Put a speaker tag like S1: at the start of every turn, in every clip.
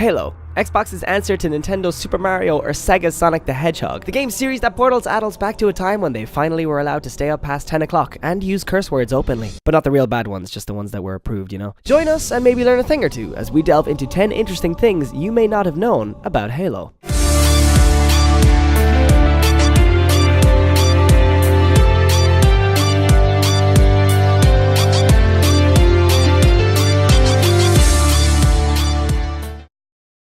S1: Halo, Xbox's answer to Nintendo's Super Mario or Sega's Sonic the Hedgehog, the game series that portals adults back to a time when they finally were allowed to stay up past 10 o'clock and use curse words openly. But not the real bad ones, just the ones that were approved, you know. Join us and maybe learn a thing or two as we delve into 10 interesting things you may not have known about Halo.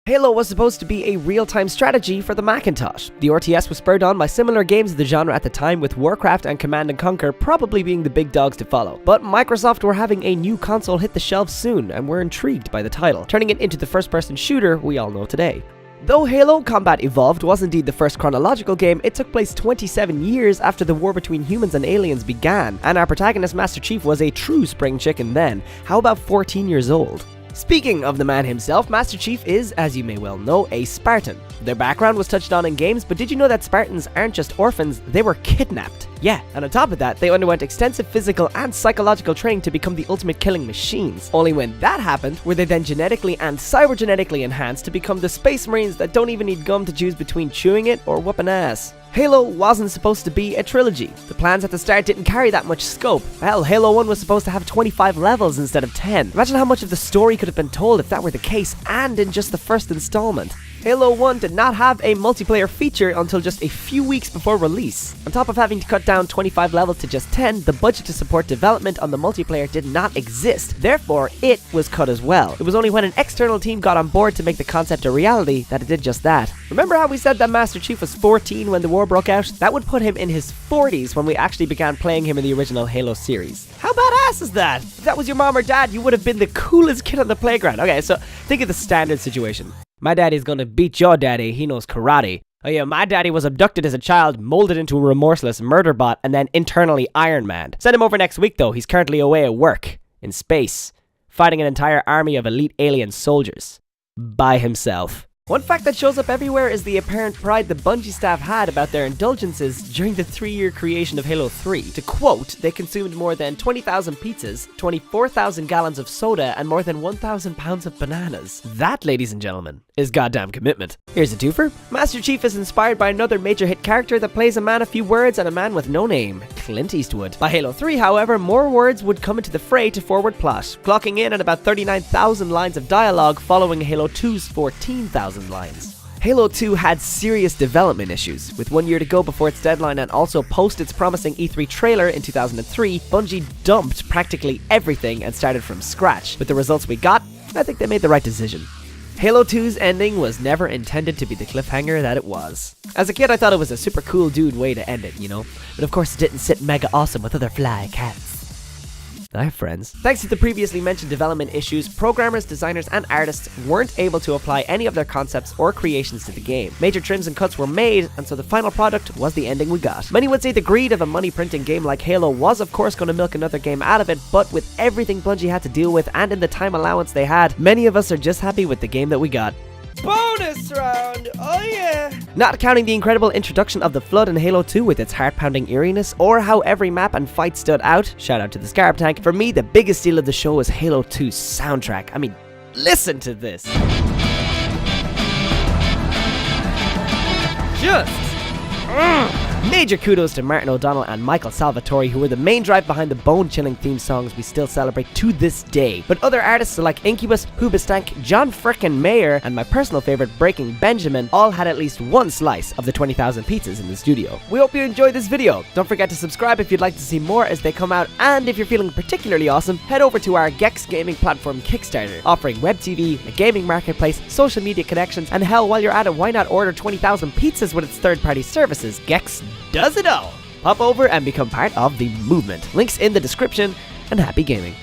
S1: Halo was supposed to be a real-time strategy for the Macintosh. The RTS was spurred on by similar games of the genre at the time, with Warcraft and Command & Conquer probably being the big dogs to follow. But Microsoft were having a new console hit the shelves soon and were intrigued by the title, turning it into the first-person shooter we all know today. Though Halo Combat Evolved was indeed the first chronological game, it took place 27 years after the war between humans and aliens began, and our protagonist Master Chief was a true spring chicken then. How about 14 years old? Speaking of the man himself, Master Chief is, as you may well know, a Spartan. Their background was touched on in games, but did you know that Spartans aren't just orphans, they were kidnapped? Yeah, and on top of that, they underwent extensive physical and psychological training to become the ultimate killing machines. Only when that happened, were they then genetically and cybergenetically enhanced to become the Space Marines that don't even need gum to choose between chewing it or whooping ass. Halo wasn't supposed to be a trilogy. The plans at the start didn't carry that much scope. Hell, Halo 1 was supposed to have 25 levels instead of 10. Imagine how much of the story could have been told if that were the case, and in just the first installment. Halo 1 did not have a multiplayer feature until just a few weeks before release. On top of having to cut down 25 levels to just 10, the budget to support development on the multiplayer did not exist. Therefore, it was cut as well. It was only when an external team got on board to make the concept a reality that it did just that. Remember how we said that Master Chief was 14 when the war broke out? That would put him in his 40s when we actually began playing him in the original Halo series. How badass is that? If that was your mom or dad, you would have been the coolest kid on the playground. Okay, so think of the standard situation. My daddy's gonna beat your daddy, he knows karate. Oh yeah, my daddy was abducted as a child, molded into a remorseless murder bot, and then internally Iron Man. Send him over next week though, he's currently away at work, in space, fighting an entire army of elite alien soldiers. By himself. One fact that shows up everywhere is the apparent pride the Bungie staff had about their indulgences during the 3-year creation of Halo 3. To quote, they consumed more than 20,000 pizzas, 24,000 gallons of soda, and more than 1,000 pounds of bananas. That, ladies and gentlemen, is goddamn commitment. Here's a twofer. Master Chief is inspired by another major hit character that plays a man of few words and a man with no name, Clint Eastwood. By Halo 3, however, more words would come into the fray to forward plot, clocking in at about 39,000 lines of dialogue following Halo 2's 14,000 lines. Halo 2 had serious development issues. With 1 year to go before its deadline and also post its promising E3 trailer in 2003, Bungie dumped practically everything and started from scratch. With the results we got, I think they made the right decision. Halo 2's ending was never intended to be the cliffhanger that it was. As a kid, I thought it was a super cool dude way to end it, you know? But of course it didn't sit mega awesome with other fly cats. I have friends. Thanks to the previously mentioned development issues, programmers, designers, and artists weren't able to apply any of their concepts or creations to the game. Major trims and cuts were made, and so the final product was the ending we got. Many would say the greed of a money-printing game like Halo was of course going to milk another game out of it, but with everything Bungie had to deal with and in the time allowance they had, many of us are just happy with the game that we got. Bonus round! Oh yeah! Not counting the incredible introduction of the Flood in Halo 2 with its heart-pounding eeriness, or how every map and fight stood out, shout out to the Scarab Tank, for me the biggest steal of the show was Halo 2's soundtrack. I mean, listen to this! Major kudos to Martin O'Donnell and Michael Salvatore, who were the main drive behind the bone-chilling theme songs we still celebrate to this day. But other artists like Incubus, Hoobastank, John frickin' Mayer, and my personal favorite, Breaking Benjamin, all had at least one slice of the 20,000 pizzas in the studio. We hope you enjoyed this video. Don't forget to subscribe if you'd like to see more as they come out, and if you're feeling particularly awesome, head over to our Gex gaming platform Kickstarter, offering web TV, a gaming marketplace, social media connections, and hell, while you're at it, why not order 20,000 pizzas with its third-party services? Gex does it all. Pop over and become part of the movement. Links in the description, and happy gaming.